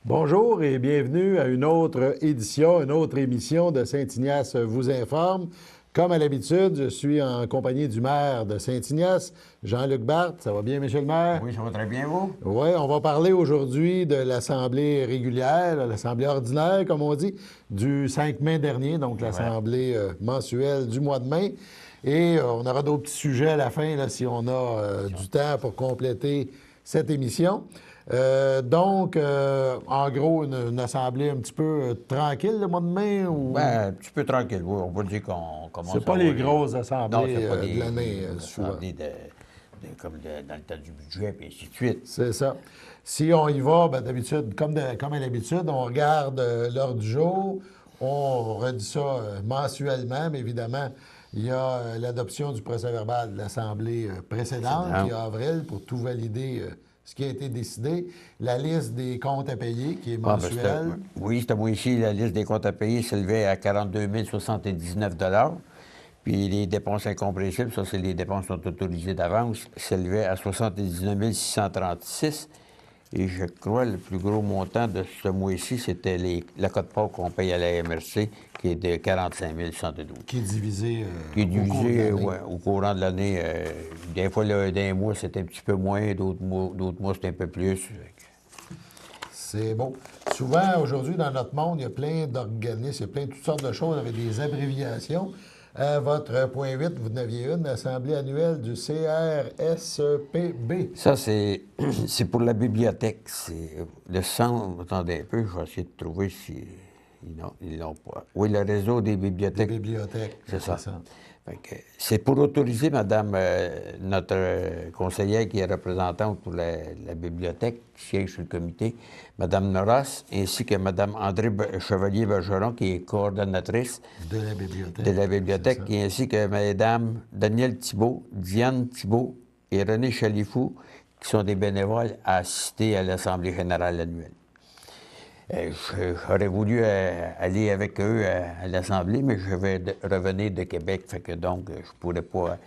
Bonjour et bienvenue à une autre édition, une autre émission de Saint-Ignace vous informe. Comme à l'habitude, je suis en compagnie du maire de Saint-Ignace, Jean-Luc Barthes. Ça va bien, monsieur le maire? Oui, ça va très bien, vous? Oui, on va parler aujourd'hui de l'Assemblée régulière, l'Assemblée ordinaire, comme on dit, du 5 mai dernier, donc l'Assemblée mensuelle du mois de mai. Et on aura d'autres petits sujets à la fin, là, si on a du temps pour compléter cette émission. En gros, une assemblée un petit peu tranquille le mois de mai? Ou... Ben, un petit peu tranquille, oui. On peut dire qu'on commence C'est pas les grosses assemblées non, c'est pas de l'année, des souvent. assemblées dans le temps du budget, puis ainsi de suite. C'est ça. Si on y va, ben, d'habitude, comme à l'habitude, on regarde l'heure du jour, on redit ça mensuellement, mais évidemment, il y a l'adoption du procès-verbal de l'Assemblée précédente, qui est avril, pour tout valider ce qui a été décidé. La liste des comptes à payer, qui est mensuelle. Oui, c'était moi ici, la liste des comptes à payer s'élevait à 42 079 $. Puis les dépenses incompréhensibles, ça, c'est les dépenses qui sont autorisées d'avance, s'élevaient à 79 636. Et je crois que le plus gros montant de ce mois-ci, c'était la cote-part qu'on paye à la MRC, qui est de 45 112. Qui est divisé, au courant de l'année. Des fois, d'un mois, c'était un petit peu moins, d'autres mois, c'était un peu plus. C'est beau. Souvent, aujourd'hui, dans notre monde, il y a plein d'organismes, il y a plein de toutes sortes de choses avec des abréviations. À votre point 8, vous en aviez une, l'Assemblée annuelle du CRSPB. Ça, c'est pour la bibliothèque. C'est le centre. Attendez un peu, je vais essayer de trouver si. Non, ils l'ont pas. Oui, le réseau des bibliothèques. Des bibliothèques. C'est ça. C'est pour autoriser, Madame, notre conseillère qui est représentante pour la bibliothèque, qui siège sur le comité, Madame Noras, ainsi que Madame André Chevalier-Bergeron, qui est coordonnatrice de la bibliothèque, et ainsi que Madame Danielle Thibault, Diane Thibault et René Chalifou, qui sont des bénévoles à assister à l'Assemblée générale annuelle. J'aurais voulu aller avec eux à l'Assemblée, mais je vais revenir de Québec, fait que donc je pourrais pas.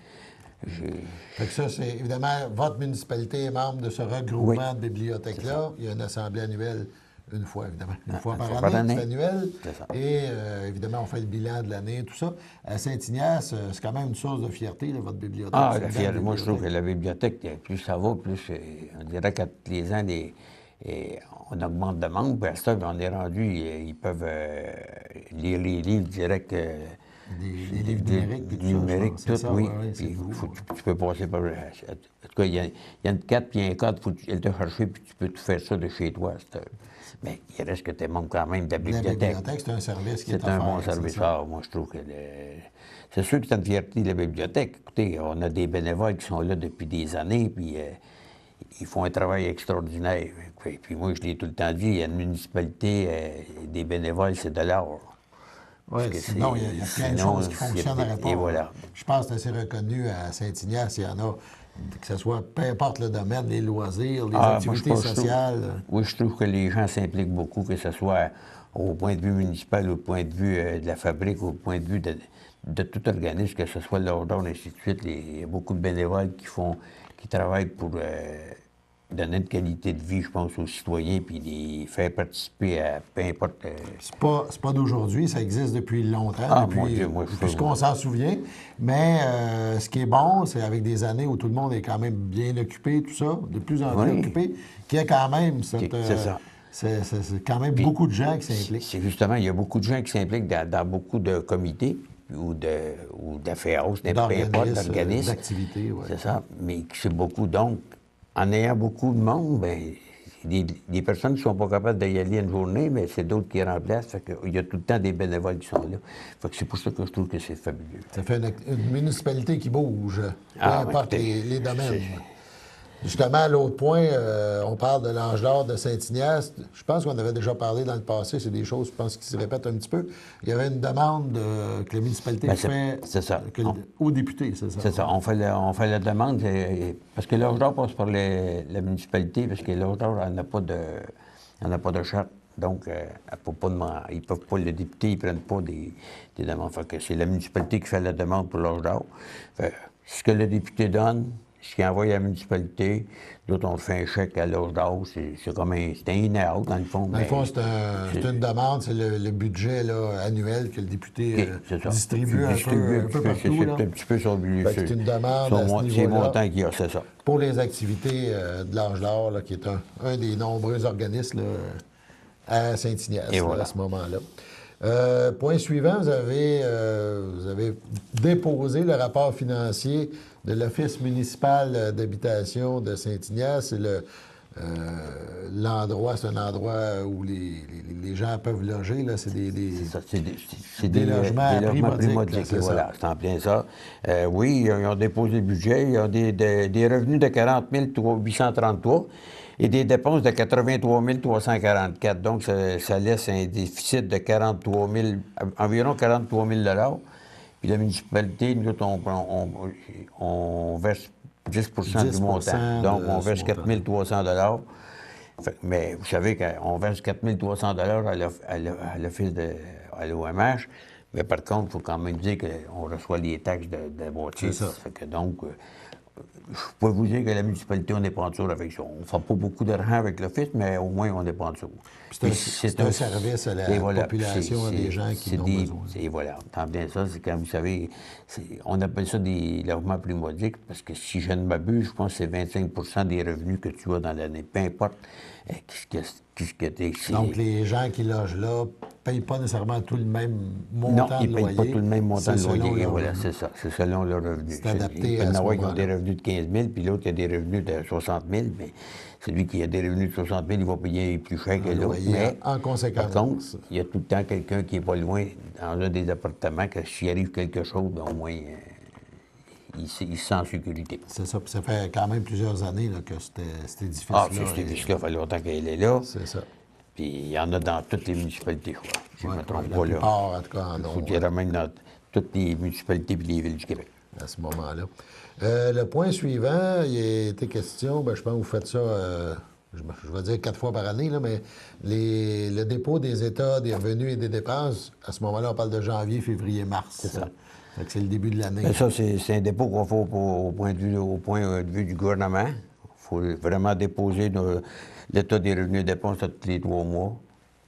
Fait que ça, c'est évidemment, votre municipalité est membre de ce regroupement de bibliothèques-là. Il y a une assemblée annuelle une fois, évidemment. Une fois par année, c'est annuel. Et évidemment, on fait le bilan de l'année, tout ça. À Saint-Ignace, c'est quand même une source de fierté, là, votre bibliothèque. Ah, la fierté. Moi, je trouve que la bibliothèque, plus ça va, plus on dirait qu'à tous les ans, on augmente de membres, puis à ça, on est rendu, ils peuvent lire les livres direct. Des livres numériques, tout, oui. Puis tu peux passer par. En tout cas, il y a une carte puis un code, il faut aller te chercher, puis tu peux tout faire ça de chez toi. Mais il reste que tu es membre quand même de la bibliothèque. La bibliothèque, c'est un service qui est offert. C'est un bon service. Moi, je trouve que c'est sûr que c'est une fierté de la bibliothèque. Écoutez, on a des bénévoles qui sont là depuis des années, puis ils font un travail extraordinaire. Puis moi, je l'ai tout le temps dit, il y a une municipalité, des bénévoles, c'est de l'art. Oui, sinon, il y a plein de choses qui fonctionneraient pas. Et voilà. Je pense que c'est reconnu à Saint-Ignace, il y en a, que ce soit, peu importe le domaine, les loisirs, les activités sociales. Oui, je trouve que les gens s'impliquent beaucoup, que ce soit au point de vue municipal, au point de vue de la fabrique, au point de vue de tout organisme, que ce soit l'ordre, et ainsi de suite. Il y a beaucoup de bénévoles qui travaillent pour donner une qualité de vie, je pense, aux citoyens, puis les faire participer à peu importe. C'est pas d'aujourd'hui, ça existe depuis longtemps, depuis ce qu'on s'en souvient. Mais ce qui est bon, c'est avec des années où tout le monde est quand même bien occupé, tout ça, de plus en plus occupé, qu'il y a quand même cette. C'est ça. C'est quand même beaucoup de gens qui s'impliquent. C'est justement, il y a beaucoup de gens qui s'impliquent dans beaucoup de comités ou d'affaires, peu importe, d'organismes. D'activités, oui. C'est ça, mais c'est beaucoup. Donc, en ayant beaucoup de monde, bien, des personnes qui ne sont pas capables d'y aller une journée, mais c'est d'autres qui remplacent. Fait il y a tout le temps des bénévoles qui sont là. Fait que c'est pour ça que je trouve que c'est fabuleux. Ça fait une municipalité qui bouge, peu importe les domaines. Justement, l'autre point, on parle de l'Ange d'or de Saint-Ignace. Je pense qu'on avait déjà parlé dans le passé. C'est des choses, je pense, qui se répètent un petit peu. Il y avait une demande que la municipalité fait aux députés, c'est ça? C'est ça. On fait la demande parce que l'Ange d'or passe par la municipalité parce que l'Ange d'or n'a pas de charte. Donc, ils ne peuvent pas, les députés, ils ne prennent pas des demandes. Fait que c'est la municipalité qui fait la demande pour l'Ange d'or. Ce que le député donne, ce qu'ils envoient à la municipalité. D'autres, on fait un chèque à l'âge d'âge. C'est comme c'est un in-out, dans le fond. Dans le fond, c'est une demande, c'est le budget là, annuel que le député distribue un peu partout. C'est un petit peu sur c'est une demande à ce niveau-là. C'est montant qu'il y a, c'est ça. Pour les activités de l'Âge d'or, qui est un des nombreux organismes là, à Saint-Ignace voilà. à ce moment-là. Point suivant, vous avez déposé le rapport financier de l'Office municipal d'habitation de Saint-Ignace. C'est l'endroit, c'est un endroit où les gens peuvent loger. Là, c'est des logements à prix modique. Voilà, c'est en plein ça. Oui, ils ont déposé le budget. Ils ont des revenus de 40 833 et des dépenses de 83 344. Donc, ça laisse un déficit de environ 43 000 Puis la municipalité, nous, on verse 10 du montant. Donc, on verse 4 300 Mais vous savez qu'on verse 4 300 à l'Office à l'OMH. Mais par contre, il faut quand même dire qu'on reçoit les taxes de bâtisse. Donc, je peux vous dire que la municipalité, on n'est pas en dessous avec ça. On ne fait pas beaucoup d'argent avec l'Office, mais au moins, on n'est pas en dessous. C'est un service à la population, à des gens qui en ont besoin. Et voilà, tant bien ça, c'est quand vous savez, on appelle ça des logements primodiques, parce que si je ne m'abuse, je pense que c'est 25 des revenus que tu as dans l'année, peu importe qu'est-ce que tu es. Donc, les gens qui logent là ne payent pas nécessairement tout le même montant de loyer. Non, ils ne payent pas tout le même montant de loyer. Voilà, c'est ça. C'est selon leur revenu. C'est adapté à ce moment-là. Il y a des revenus de 15 000, puis l'autre, il a des revenus de 60 000, mais celui qui a des revenus de 60 000, il va payer plus cher que l'autre. Mais en conséquence. Par contre, il y a tout le temps quelqu'un qui n'est pas loin, dans un des appartements, que s'il arrive quelque chose, au moins, il se sent en sécurité. C'est ça. Puis ça fait quand même plusieurs années là, que c'était difficile. Cet édifice-là, ça fait longtemps qu'elle est là. C'est ça. Puis il y en a dans toutes les municipalités, je crois. Si je ne me trompe pas, là. En tout cas, en Il faut qu'il y en ait même dans toutes les municipalités et les villes du Québec. À ce moment-là. Le point suivant, il a été question, je pense que vous faites ça, je vais dire 4 fois par année, là, mais le dépôt des états des revenus et des dépenses, à ce moment-là, on parle de janvier, février, mars. C'est ça. C'est le début de l'année. Mais ça, c'est un dépôt qu'on fait au point de vue du gouvernement. Il faut vraiment déposer l'état des revenus et dépenses tous les 3 mois.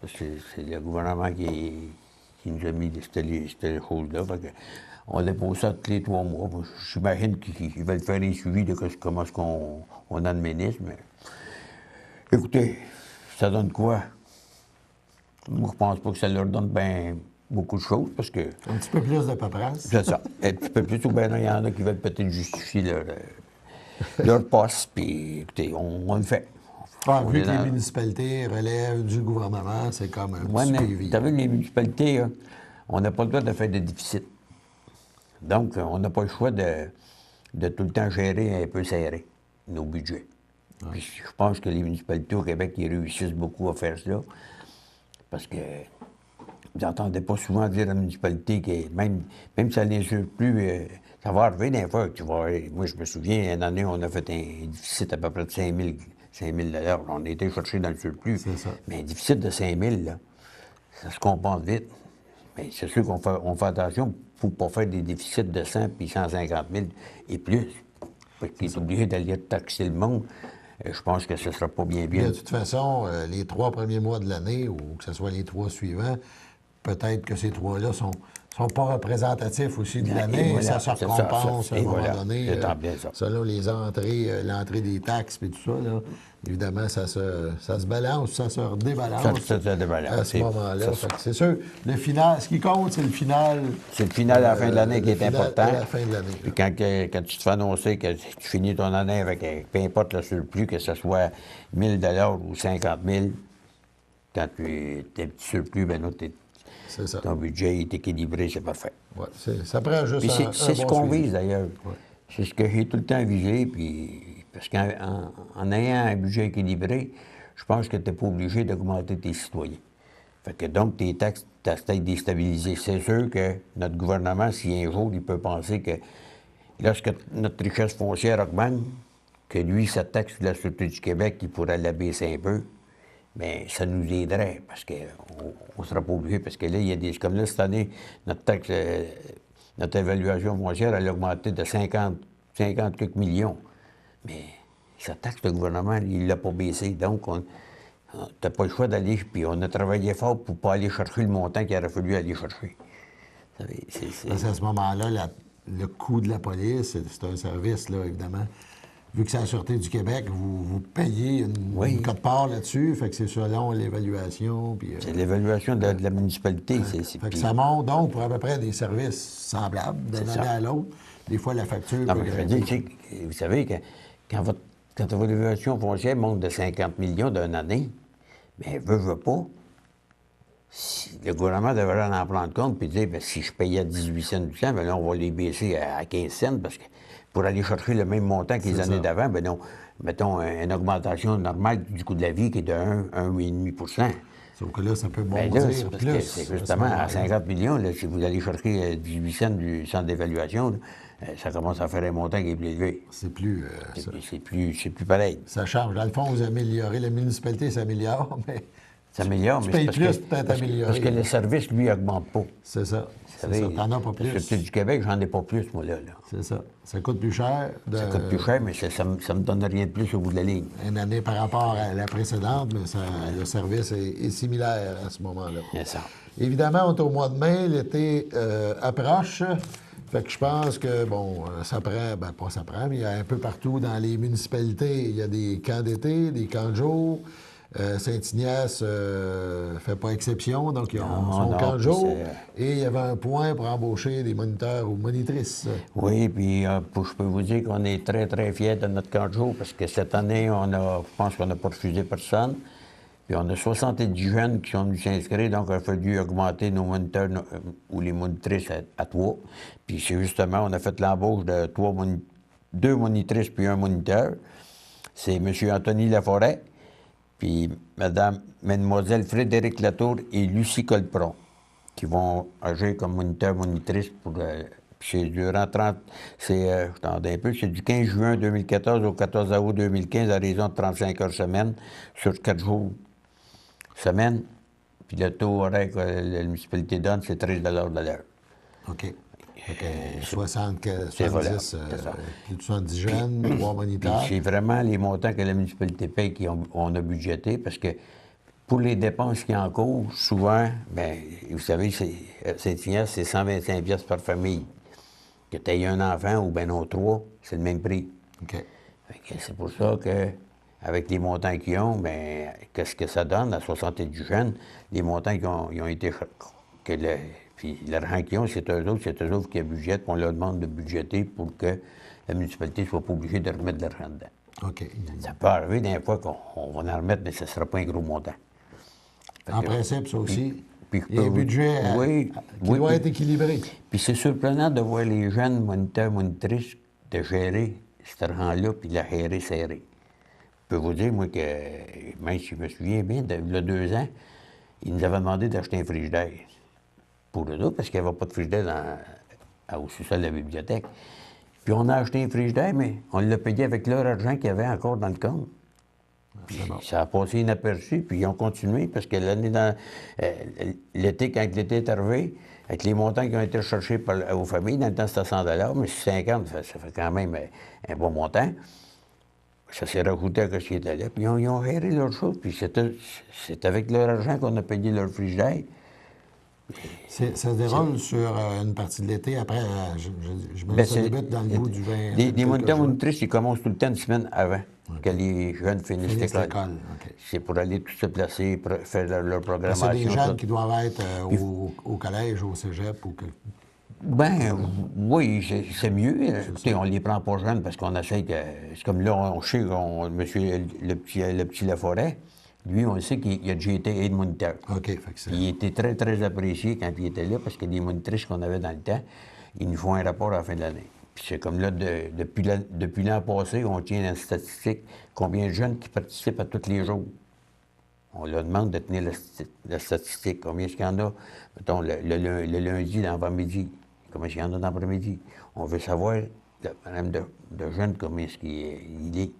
C'est le gouvernement qui nous a mis cette chose-là. On dépose ça tous les 3 mois. J'imagine qu'ils veulent faire un suivi de comment est-ce qu'on administre. Mais écoutez, ça donne quoi? Moi, je pense pas que ça leur donne bien beaucoup de choses, parce que... Un petit peu plus de paperasse. C'est ça. Un petit peu plus, ou bien il y en a qui veulent peut-être justifier leur poste, puis écoutez, on le fait. Vu que les municipalités relèvent du gouvernement, c'est comme un petit suivi. Tu as vu, les municipalités, là, on n'a pas le droit de faire de déficit. Donc, on n'a pas le choix de tout le temps gérer un peu serré nos budgets. Puis, je pense que les municipalités au Québec, ils réussissent beaucoup à faire ça, parce que vous n'entendez pas souvent dire à la municipalité que même si ça n'insulte plus, ça va arriver des fois. Moi, je me souviens, une année, on a fait un déficit à peu près de 5 000 On a été chercher dans le surplus. C'est ça. Mais un déficit de 5 000 ça se compense vite. Mais c'est sûr qu'on fait attention pour ne pas faire des déficits de 100 puis 150 000 et plus. Parce qu'il est obligé d'aller taxer le monde. Je pense que ce ne sera pas bien. De toute façon, les 3 premiers mois de l'année, ou que ce soit les 3 suivants, peut-être que ces 3-là sont pas représentatifs aussi de l'année. Voilà, ça se recompense à un moment donné. Ça. Selon les entrées, l'entrée des taxes et tout ça, là, évidemment, ça se balance, ça se débalance. Ça se débalance. À ce moment-là. C'est sûr, le final, ce qui compte, c'est le final. C'est le final à la fin de l'année qui est important. À la fin de l'année. Puis quand tu te fais annoncer que tu finis ton année avec, peu importe le surplus, que ce soit 1 000 ou 50 000, quand tu es petit surplus, ben là, ton budget est équilibré, c'est parfait. Ouais, ça prend juste c'est ce qu'on vise, d'ailleurs. Ouais. C'est ce que j'ai tout le temps visé, puis parce qu'en ayant un budget équilibré, je pense que tu n'es pas obligé d'augmenter tes citoyens. Fait que donc, tes taxes, ta tête déstabilisée. C'est sûr que notre gouvernement, si un jour, il peut penser que lorsque notre richesse foncière augmente, que lui, sa taxe sur la Sûreté du Québec, il pourrait la baisser un peu, bien, ça nous aiderait, parce qu'on ne sera pas obligé, parce que là, il y a des... Comme là, cette année, notre taxe, notre évaluation foncière, elle a augmenté de 50 quelques millions. Mais sa taxe, le gouvernement, il ne l'a pas baissé. Donc, tu n'as pas le choix d'aller. Puis on a travaillé fort pour ne pas aller chercher le montant qu'il aurait fallu aller chercher. Vous savez, Parce qu'à ce moment-là, le coût de la police, c'est un service, là, évidemment. Vu que c'est la Sûreté du Québec, vous payez une quote-part là-dessus, fait que c'est selon l'évaluation. C'est l'évaluation de la municipalité. Fait que ça monte donc pour à peu près des services semblables d'une année à l'autre. Des fois, la facture non, peut mais je veux grimper. dire, vous savez, quand votre évaluation foncière monte de 50 millions d'une année, bien, veut pas, si le gouvernement devrait en prendre compte puis dire, bien, si je payais 18 cents du cent, bien là, on va les baisser à 15 cents parce que pour aller chercher le même montant que les années d'avant, bien non, mettons une augmentation normale du coût de la vie qui est de 1,5 Sauf que là, ça peut bien monter là, c'est parce que plus. c'est justement à 50 millions, là, si vous allez chercher 18 cents du centre d'évaluation, là, ça commence à faire un montant qui est plus élevé. C'est plus... C'est plus pareil. ça change. Dans le fond, vous améliorez. La municipalité s'améliore, mais... Ça améliore, Tu mais payes c'est plus parce pour que, t'être parce que- amélioré, parce que là. le service, lui, augmente pas. C'est ça. Vous savez, T'en as pas la plus. Sûreté du Québec, j'en ai pas plus, moi, là. C'est ça. Ça coûte plus cher. Ça coûte plus cher, mais ça me donne rien de plus au bout de la ligne. Une année par rapport à la précédente, mais le service est similaire à ce moment-là. C'est ça. Évidemment, on est au mois de mai, l'été approche. Fait que je pense que, bon, ça prend, ben pas ça prend, mais il y a un peu partout dans les municipalités, il y a des camps d'été, des camps de jour. Saint-Ignace fait pas exception, donc ils ont son camp de jour. Et il y avait un point pour embaucher des moniteurs ou monitrices. Oui, puis je peux vous dire qu'on est très, très fiers de notre camp de jour parce que cette année, je pense qu'on n'a pas refusé personne. Puis on a 70 jeunes qui sont venus s'inscrire, donc il a fallu augmenter nos moniteurs ou les monitrices à 3. Puis c'est justement, on a fait l'embauche de 2 monitrices puis 1 moniteur. C'est M. Anthony Laforêt, puis Mademoiselle Frédéric Latour et Lucie Colpron, qui vont agir comme moniteur, monitrice pour... c'est durant 30... je t'entends un peu, c'est du 15 juin 2014 au 14 août 2015 à raison de 35 heures semaine sur 4 jours semaine. Puis le taux horaire que la municipalité donne, c'est 13 de l'heure. OK. OK. 70, voilà, plus de 70 jeunes, 3 moniteurs. Puis c'est vraiment les montants que la municipalité paye qu'on a budgété parce que pour les dépenses qui en courent, souvent, bien, vous savez, Saint-Ignace, c'est 125 pièces par famille. Que tu aies un enfant ou bien non 3, c'est le même prix. OK. C'est pour ça que avec les montants qu'ils ont, bien, qu'est-ce que ça donne à 70 jeunes? Les montants qui ont été... Puis l'argent qu'ils ont, c'est eux autres qui budgètent, puis on leur demande de budgéter pour que la municipalité ne soit pas obligée de remettre de l'argent dedans. OK. Ça peut arriver des fois qu'on va en remettre, mais ce ne sera pas un gros montant. En principe, ça aussi. Puis il y a un budget qui doit être équilibré. Puis c'est surprenant de voir les jeunes moniteurs, monitrices de gérer cet argent-là, puis la gérer serré. Je peux vous dire, moi, que même si je me souviens bien, il y a 2 ans, ils nous avaient demandé d'acheter un frigidaire pour eux autres, parce qu'il n'y avait pas de frigidaire au sous-sol de la bibliothèque. Puis on a acheté un frigidaire, mais on l'a payé avec leur argent qu'il y avait encore dans le compte. Puis ça a passé inaperçu, puis ils ont continué, parce que l'été, quand l'été est arrivé, avec les montants qui ont été recherchés aux familles, dans le temps c'était 100 mais 50, ça fait quand même un bon montant. Ça s'est rajouté à ce qui était là, puis ils ont géré leurs choses, puis c'est avec leur argent qu'on a payé leur frigidaire. Ça se déroule sur une partie de l'été. Après, je me ça débute dans le bout du 20. Les moniteurs monitrices, ils commencent tout le temps une semaine avant que les jeunes finissent l'école. Okay. C'est pour aller tout se placer, faire leur programmation. C'est des jeunes qui doivent être au collège, au cégep ou que... Ben oui, c'est mieux. Écoutez, on les prend pas jeunes parce qu'on essaie que... C'est comme là, on sait, monsieur le petit Laforêt, lui, on sait qu'il a déjà été aide moniteur. OK. Il était très, très apprécié quand il était là parce que les monitrices qu'on avait dans le temps, ils nous font un rapport à la fin de l'année. Puis c'est comme là, depuis l'an passé, on tient la statistique, combien de jeunes qui participent à tous les jours. On leur demande de tenir la statistique. Combien est-ce qu'il y en a, mettons, le lundi, l'avant-midi? Combien est-ce qu'il y en a dans l'après-midi? On veut savoir, même de jeunes, combien est-ce qu'il est.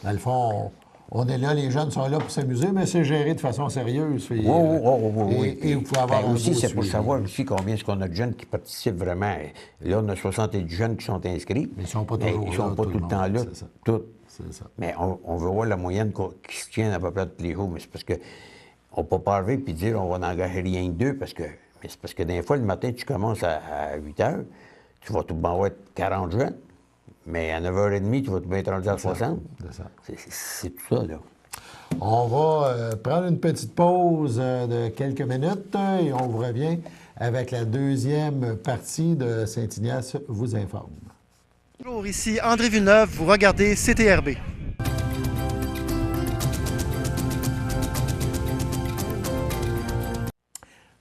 Dans le fond, on est là, les jeunes sont là pour s'amuser, mais c'est géré de façon sérieuse. Oui. Et vous pouvez avoir un aussi, c'est pour suivi. savoir aussi combien est-ce qu'on a de jeunes qui participent vraiment. Là, on a 70 jeunes qui sont inscrits. Mais ils ne sont pas toujours Ils ne sont pas tout le temps là. Tout. c'est ça. Mais on veut voir la moyenne qui se tient à peu près tous les jours. Mais c'est parce que on ne peut pas arriver et dire on va n'engager rien que deux. Mais c'est parce que des fois, le matin, tu commences à 8 heures, tu vas tout avoir 40 jeunes. Mais à 9h30, tu vas tout être rendu à 60. C'est ça. C'est tout ça, là. On va prendre une petite pause de quelques minutes et on vous revient avec la deuxième partie de Saint-Ignace vous informe. Bonjour, ici André Villeneuve, vous regardez CTRB.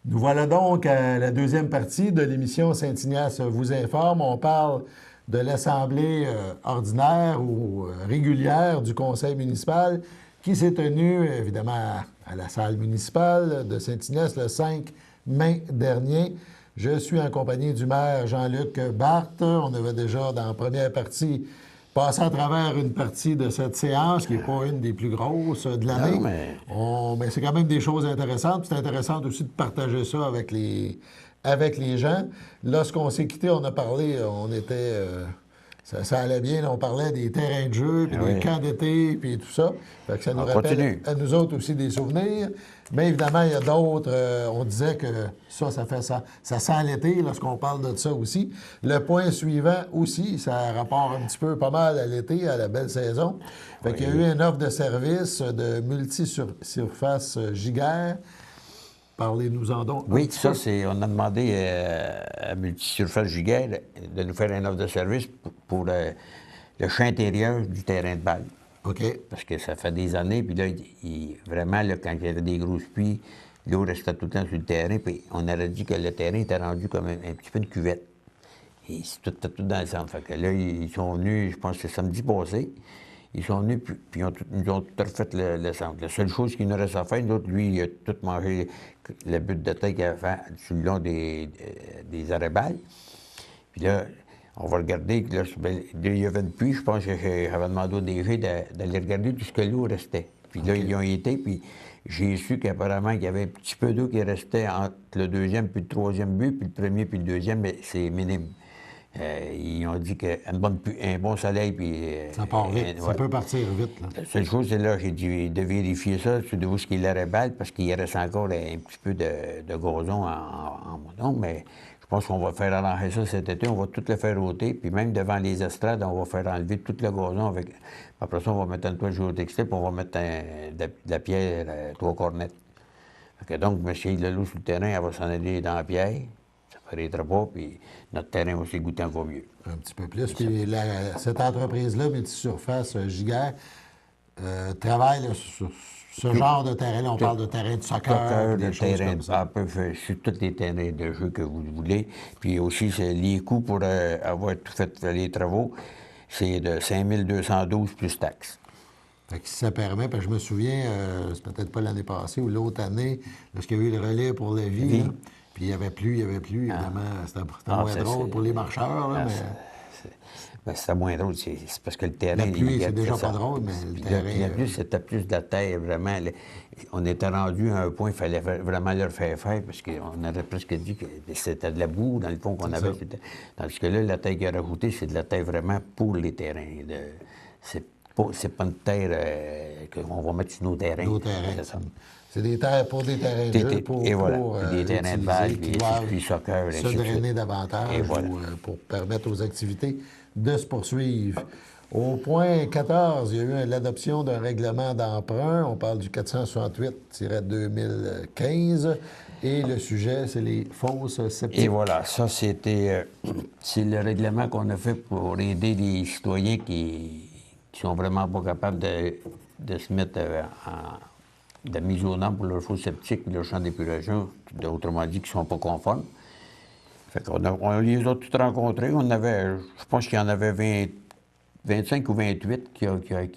Nous voilà donc à la deuxième partie de l'émission Saint-Ignace vous informe. On parle de l'Assemblée ordinaire ou régulière du Conseil municipal qui s'est tenue, évidemment, à la salle municipale de Saint-Ignace le 5 mai dernier. Je suis en compagnie du maire Jean-Luc Barthe. On avait déjà, dans la première partie, passé à travers une partie de cette séance, qui n'est pas une des plus grosses de l'année. Mais c'est quand même des choses intéressantes. C'est intéressant aussi de partager ça avec les gens. Lorsqu'on s'est quitté, on a parlé, on était... Ça allait bien, là, on parlait des terrains de jeu, puis des camps d'été, puis tout ça. Fait que ça nous rappelle à nous autres aussi des souvenirs. Mais évidemment, il y a d'autres. On disait que ça fait ça. Ça sent l'été lorsqu'on parle de ça aussi. Le point suivant aussi, ça rapporte un petit peu pas mal à l'été, à la belle saison. Fait qu'il y a eu une offre de service de multi-surface Giguère. Parlez-nous-en donc. Oui, ça, on a demandé à Multisurface Giguère de nous faire une offre de service pour le champ intérieur du terrain de balle. OK. Parce que ça fait des années, puis là, vraiment, là, quand il y avait des grosses pluies, l'eau restait tout le temps sur le terrain, puis on aurait dit que le terrain était rendu comme un petit peu une cuvette. Et c'était tout dans le centre. Fait que là, ils sont venus, je pense que c'est samedi passé, ils sont venus, puis ils nous ont tout refait le centre. La seule chose qu'il nous reste à faire, nous autres, lui, il a tout mangé le but de terre qu'il avait fait sur le long des arrêts balles. Puis là, on va regarder, là, il y avait une pluie, je pense que j'avais demandé au DG d'aller regarder tout ce que l'eau restait. Puis là, ils y ont été, puis j'ai su qu'apparemment, il y avait un petit peu d'eau qui restait entre le deuxième puis le troisième but, puis le premier puis le deuxième, mais c'est minime. Ils ont dit qu'un bon soleil, puis... ça part vite, ça peut partir vite, là. La seule chose, c'est là, j'ai dit de vérifier ça, de où ce qu'il l'arrêt balle, parce qu'il reste encore un petit peu de gazon en montant, mais je pense qu'on va faire arranger ça cet été, on va tout le faire ôter, puis même devant les estrades, on va faire enlever tout le gazon avec... Après ça, on va mettre un toit géotextile, puis on va mettre de la pierre, 3 cornettes. Donc, M. Leloup sur le terrain, elle va s'en aller dans la pierre. Ça ne paraîtra pas, puis notre terrain va s'égoutter encore mieux. Un petit peu plus. Puis cette entreprise-là, Multisurface Giguère, travaille là, sur ce genre de terrain-là. On parle de terrain de soccer, des choses comme ça. Sur tous les terrains de jeu que vous voulez. Puis aussi, les coûts pour avoir tout fait les travaux, c'est de 5 212 plus taxes. Fait que si ça permet, parce que je me souviens, c'est peut-être pas l'année passée ou l'autre année, lorsqu'il y a eu le relais pour la vie, là, puis il y avait plus, évidemment, c'était moins drôle pour les marcheurs, là, mais... c'était moins drôle, c'est parce que le terrain... La pluie, c'est déjà pas drôle, mais le terrain... La pluie, c'était plus de la terre, vraiment. On était rendu à un point, il fallait vraiment leur faire faire, parce qu'on aurait presque dit que c'était de la boue, dans le fond, qu'on avait. Tandis que là, la terre qu'il a rajoutée, c'est de la terre vraiment pour les terrains. C'est pas une terre qu'on va mettre sur nos terrains. Nos terrains. C'est des terres pour des terrains de jeu, pour des terrains de balle, puis soccer, se drainer davantage pour permettre aux activités de se poursuivre. Au point 14, il y a eu l'adoption d'un règlement d'emprunt. On parle du 468-2015. Et le sujet, c'est les fosses septiques. Et voilà, ça, c'est le règlement qu'on a fait pour aider les citoyens qui sont vraiment pas capables de se mettre de mise aux normes pour leur fosse septique et leur champ d'épuration, autrement dit, qui ne sont pas conformes. Fait qu'on on les a tous rencontrés. Je pense qu'il y en avait 25 ou 28 qui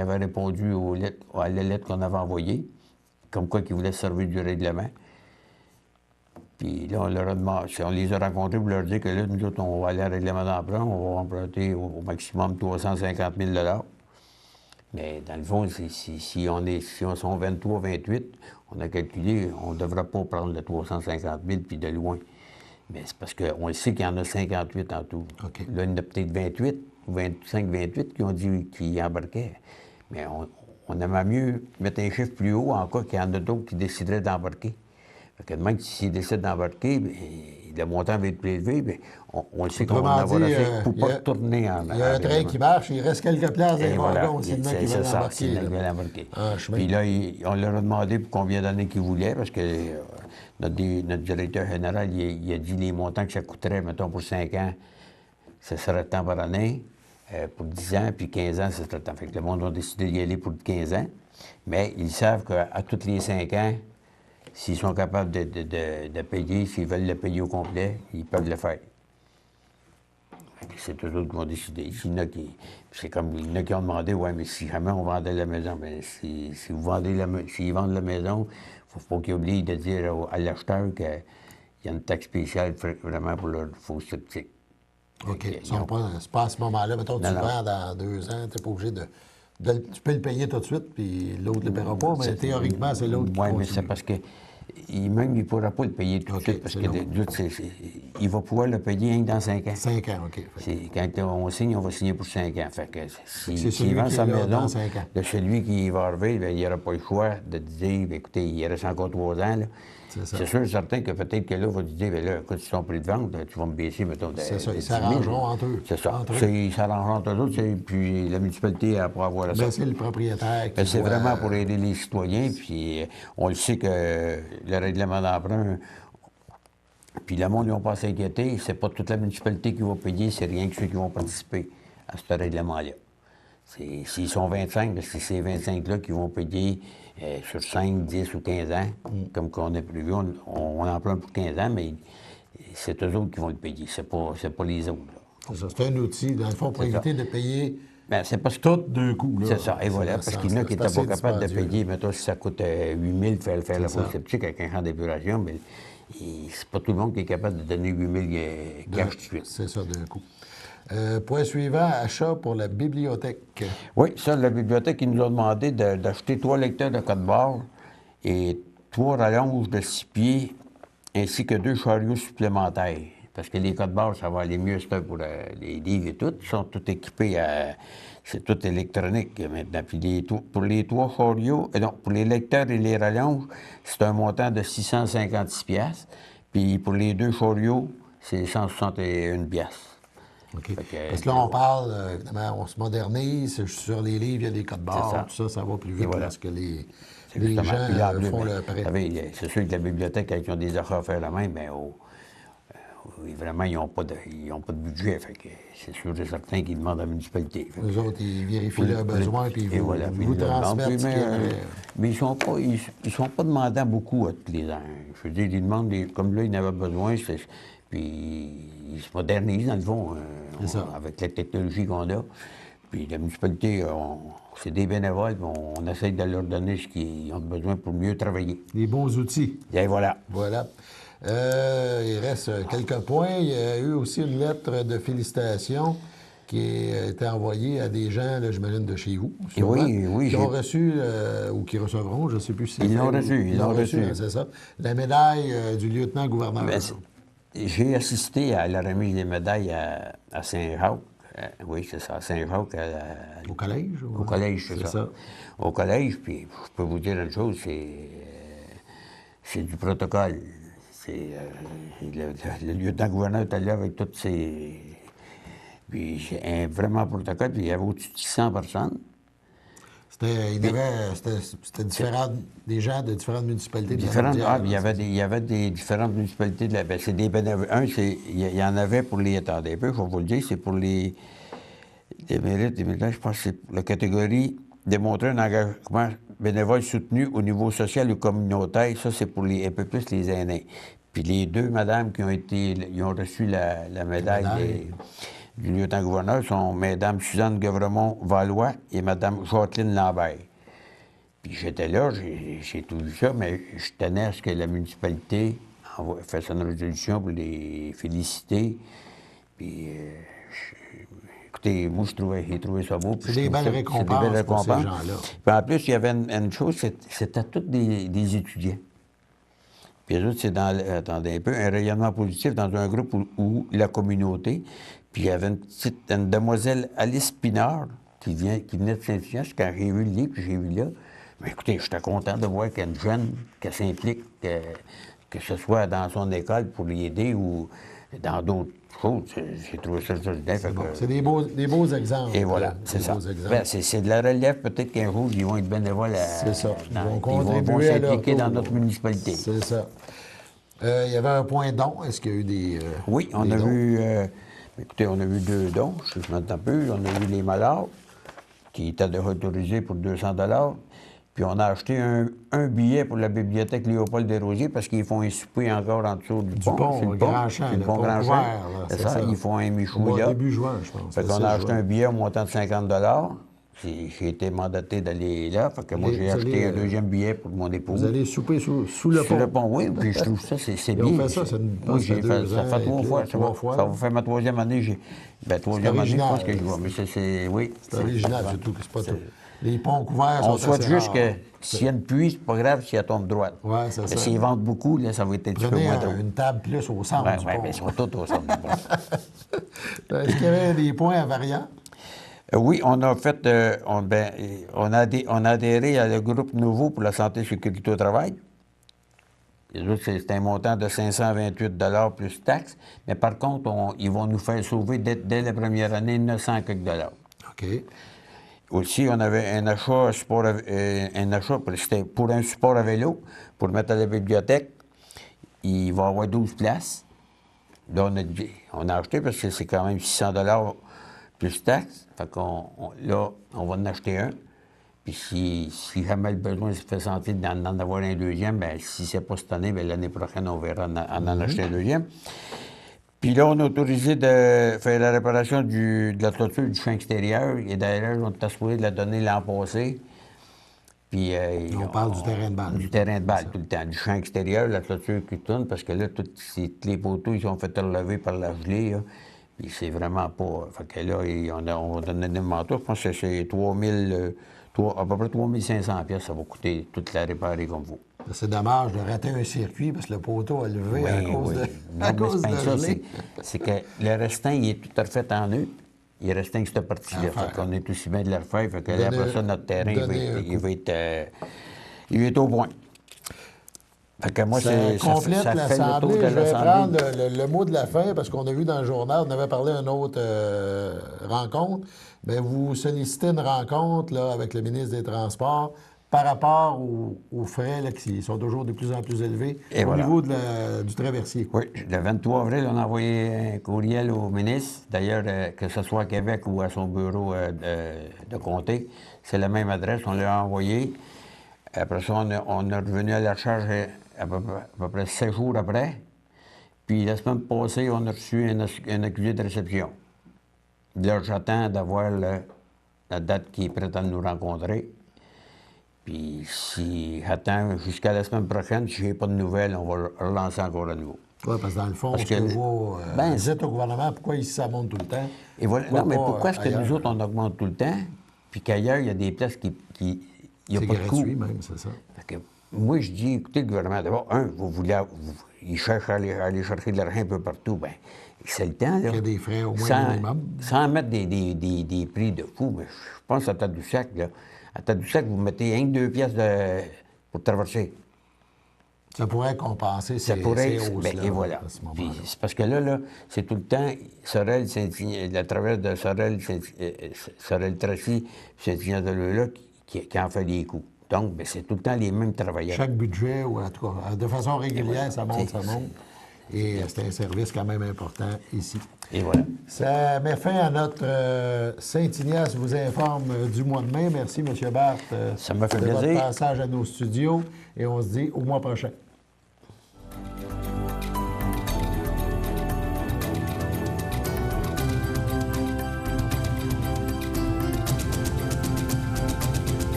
avaient répondu à la lettre qu'on avait envoyée, comme quoi qu'ils voulaient se servir du règlement. Puis là, on les a rencontrés pour leur dire que là, nous autres, on va aller à règlement d'emprunt, on va emprunter au maximum 350 000 $. Mais dans le fond, si on sont 23, 28, on a calculé, on ne devrait pas prendre le 350 000 puis de loin. Mais c'est parce qu'on le sait qu'il y en a 58 en tout. Okay. Là, il y en a peut-être 28 ou 25, 28 qui ont dit qu'ils embarquaient. Mais on aimerait mieux mettre un chiffre plus haut en cas qu'il y en a d'autres qui décideraient d'embarquer. Fait que même s'ils décident d'embarquer, bien, le montant va être plus élevé, bien, on le sait qu'on va en avoir assez pour ne pas retourner en Il y a un train qui marche, il reste quelques places dans les wagons, c'est le mec qui veut embarquer. C'est le mec qui veut embarquer. En chemin. Puis là, on leur a demandé pour combien d'années qu'ils voulaient, parce que notre directeur général, il a dit les montants que ça coûterait, mettons, pour 5 ans, ça serait de temps par année. Pour 10 ans, puis 15 ans, ça serait le temps. Fait que le monde a décidé d'y aller pour 15 ans. Mais ils savent qu'à tous les 5 ans, s'ils sont capables de payer, s'ils veulent le payer au complet, ils peuvent le faire. C'est eux autres qui vont décider. Il y en a qui, c'est comme, il y en a qui ont demandé, ouais, mais si jamais on vendait la maison, bien, s'ils vendent la maison, il ne faut pas qu'ils oublient de dire à l'acheteur qu'il y a une taxe spéciale vraiment pour leur faux sceptique. OK. C'est pas à ce moment-là. Mettons, tu vends dans 2 ans, tu n'es pas obligé de. Tu peux le payer tout de suite, puis l'autre ne le paiera pas, mais théoriquement, c'est l'autre qui Oui, mais continue. c'est parce que même il ne pourra pas le payer tout de suite, parce il va pouvoir le payer rien que dans 5 ans. 5 ans, OK. Quand on signe, on va signer pour 5 ans. Fait que c'est s'il vend celui sa qui est là maison, dans 5 ans. de celui qui va arriver, bien, il n'aura pas le choix de dire, bien, écoutez, il reste encore 3 ans. Là. C'est sûr et certain que peut-être que là, il va te dire, bien là, écoute, si ton prix de vente, tu vas me baisser, mettons, de. C'est ça, ils 10 000. s'arrangeront entre eux. C'est ça. Entre eux. Ils s'arrangeront entre eux autres, puis la municipalité, elle pourra avoir ça. Ben, c'est le propriétaire qui C'est doit- vraiment pour aider les citoyens, puis on le sait que le règlement d'emprunt, puis le monde, ils n'ont pas à s'inquiéter, c'est pas toute la municipalité qui va payer, c'est rien que ceux qui vont participer à ce règlement-là. S'ils sont 25, ben, c'est ces 25-là qui vont payer sur 5, 10 ou 15 ans, comme qu'on a prévu. On emprunte pour 15 ans, mais c'est eux autres qui vont le payer, c'est pas les autres. Là. C'est ça, c'est un outil, dans le fond, pour éviter de payer Ben, c'est parce que tout d'un coup. c'est ça, et voilà, parce qu'il y en a qui n'étaient pas capables de payer. Mettons, si ça coûte 8 000 faire la fosse sceptique avec un champ d'épuration, mais c'est pas tout le monde qui est capable de donner 8 000 cash tout de suite. C'est ça, d'un coup. Point suivant, achat pour la bibliothèque. Oui, ça, la bibliothèque, ils nous ont demandé d'acheter 3 lecteurs de code-barre et 3 rallonges de 6 pieds, ainsi que 2 chariots supplémentaires. Parce que les code-barres, ça va aller mieux, c'est pour les livres et tout. Ils sont tous équipés à. C'est tout électronique maintenant. Puis pour les 3 chariots, non, pour les lecteurs et les rallonges, c'est un montant de 656$. Puis pour les 2 chariots, c'est 161$. OK. Parce que là, on parle, évidemment, on se modernise. Sur les livres, il y a des codes barres, tout ça, ça va plus vite voilà. parce que les Justement. gens Puis là, font ben, le prêt. vous savez, c'est sûr que la bibliothèque, quand ils ont des affaires à faire la main, bien, vraiment, ils n'ont pas de budget. Fait que c'est sûr et certain qu'ils demandent à la municipalité. Fait que Les autres, ils vérifient leurs besoins, puis et ils voilà, puis vous ils nous demandent. transmettent ce Mais, qu'ils aimeraient. mais ils sont pas demandants beaucoup à tous les ans. Je veux dire, ils demandent, comme là, ils en avaient besoin, puis ils se modernisent, dans le fond, avec la technologie qu'on a. Puis la municipalité, c'est des bénévoles, puis on essaie de leur donner ce qu'ils ont besoin pour mieux travailler. Des bons outils. Et voilà. Voilà. Il reste quelques points. Il y a eu aussi une lettre de félicitations qui a été envoyée à des gens, là, j'imagine, de chez vous, sûrement, oui, qui ont reçu, ou qui recevront, je ne sais plus si c'est Ils l'ont fait, reçu, ils l'ont reçu. hein, c'est ça, la médaille du lieutenant-gouverneur. Ben, j'ai assisté à la remise des médailles à Saint-Jacques. Oui, c'est ça, à Saint-Jacques. Au collège? Au collège, c'est ça. Au collège, puis je peux vous dire une chose, c'est du protocole. Le lieutenant-gouverneur est allé avec toutes ses... Puis c'est un vraiment protocole, puis il y avait au-dessus de 600 personnes. C'était des gens de différentes municipalités. Il y avait des différentes municipalités. C'est des bénévoles. Il y en avait pour les... Attendez un peu, il faut vous le dire, c'est pour les mérites, je pense que c'est pour la catégorie démontrer un engagement bénévole soutenu au niveau social ou communautaire. Ça, c'est pour un peu plus les aînés. Puis les 2 madames qui ont reçu la médaille du lieutenant-gouverneur sont Mme Suzanne Guevremont-Valois et Mme Jacqueline Lambert. Puis j'étais là, j'ai tout vu ça, mais je tenais à ce que la municipalité fasse une résolution pour les féliciter. Puis, écoutez, moi, j'ai trouvé ça beau. C'est des belles récompenses pour ces gens-là. Puis en plus, il y avait une chose, c'était tous des étudiants. Puis les autres, c'est attendez un peu, un rayonnement positif dans un groupe où la communauté. Puis il y avait une demoiselle Alice Pinard, qui venait de Saint-Ignace, quand j'ai vu le livre, puis j'ai vu là, ben, écoutez, j'étais content de voir qu'il y a une jeune qui s'implique, que ce soit dans son école pour l'aider ou dans d'autres choses. J'ai trouvé ça bien. C'est bon. C'est des beaux exemples. Et voilà, c'est ça. Ben, c'est de la relève, peut-être qu'un jour, ils vont être bénévoles c'est ça. Ils vont contribuer s'impliquer dans notre municipalité. C'est ça. Il y avait un point don. Est-ce qu'il y a eu des. Oui, on a vu. Écoutez, on a vu 2 dons, je me trompe peu. On a vu les malades, qui étaient déjà autorisés pour 200 $. Puis on a acheté un billet pour la bibliothèque Léopold Desrosiers parce qu'ils font un souper encore en dessous du pont. C'est le Grand Champ, le pont Grand couvert, Champ. C'est ça, ils font un michou là. Début juin, je pense. Fait qu'on a acheté un billet au montant de 50 $. J'ai été mandaté d'aller là. Fait que moi, j'ai acheté un deuxième billet pour mon époux. Vous allez souper sous le pont? Sous le pont, oui. Puis je trouve ça, c'est bien. On fait ça, oui, j'ai fait ça. Ça fait 3 fois. Ça va faire ma 3e année. Troisième année, je pense que je vois. Mais oui. C'est original, surtout que c'est pas tout. Les ponts couverts sont on souhaite assez juste rares. que s'il y a une pluie, c'est pas grave si elle tombe droite. Oui, c'est ça. S'ils vendent beaucoup, là, ça va être un petit peu Prenez moins drôle. une table plus au centre du Oui, pont. mais ils sont tous au centre du pont. Est-ce qu'il y avait des points invariants? Oui, on a fait, on a adhéré à le groupe nouveau pour la santé et sécurité au travail. Les autres, c'est un montant de 528 $ plus taxes. Mais par contre, ils vont nous faire sauver dès la première année 900 quelques $. OK. Aussi, on avait un achat, c'était pour un support à vélo, pour mettre à la bibliothèque. Il va y avoir 12 places. Là, on a acheté parce que c'est quand même 600 $ plus taxes. Fait là, on va en acheter un. Puis si jamais le besoin se fait sentir d'en avoir un deuxième, bien, si c'est pas cette année, bien, l'année prochaine, on verra en acheter un deuxième. Puis là, on a autorisé de faire la réparation de la toiture du champ extérieur. Et d'ailleurs, on était supposé de la donner l'an passé. Puis, on parle du terrain de balle. Du terrain de balle, tout le temps. Du champ extérieur, la toiture qui tourne, parce que là, tous les poteaux, ils sont fait relever par la gelée. Là. Puis c'est vraiment pas... Fait que là, on va donner des manteaux. Je pense que c'est à peu près 3500 $, ça va coûter toute la réparer comme vous. C'est dommage de rater un circuit parce que le poteau a levé à cause de la gelée. C'est que le restant, il est tout à fait en eux. Il reste que cette partie-là. Fait qu'on est aussi bien de la refaire. Fait que là, après ça, notre terrain, il va être au point. Fait que moi, ça complète ça fait le tour l'Assemblée. de Je vais l'Assemblée. prendre le mot de la fin parce qu'on a vu dans le journal, on avait parlé d'une autre rencontre. Bien, vous sollicitez une rencontre là, avec le ministre des Transports par rapport aux frais là, qui sont toujours de plus en plus élevés au niveau du traversier. Oui, le 23 avril, on a envoyé un courriel au ministre. D'ailleurs, que ce soit à Québec ou à son bureau de comté, c'est la même adresse. On l'a envoyé. Après ça, on est revenu à la charge à peu près 7 jours après. Puis la semaine passée, on a reçu un accusé de réception. Là, j'attends d'avoir la date qui est prête à nous rencontrer. Puis si j'attends jusqu'à la semaine prochaine, si je n'ai pas de nouvelles, on va relancer encore à nouveau. Oui, parce que dans le fond, vous dites au gouvernement pourquoi ici ça monte tout le temps. Et voilà. Non, mais pourquoi est-ce que nous autres, on augmente tout le temps, puis qu'ailleurs, il y a des places qui il n'y a pas de coût. C'est gratuit même, c'est ça. Fait que moi, je dis, écoutez, le gouvernement, d'abord, il cherche à aller chercher de l'argent un peu partout. Bien, c'est le temps, là. Il y a des frais au moins minimum. Sans mettre des prix de fou, mais je pense à Tadoussac, là. À Tadoussac, vous mettez 1 2 piastres pour traverser. Ça pourrait compenser ces hausses-là. Et voilà. Puis c'est parce que là, c'est tout le temps la traverse de Sorel-Tracy, Saint-Ignace-de-Leu-là, qui en fait les coûts. Donc, c'est tout le temps les mêmes travailleurs. Chaque budget, ou en tout cas, de façon régulière, ça monte. Et c'est un service quand même important ici. Et voilà. Ça met fin à notre Saint-Ignace vous informe du mois de mai. Merci, M. Barthes, ça m'a fait de plaisir. votre passage à nos studios. Et on se dit au mois prochain.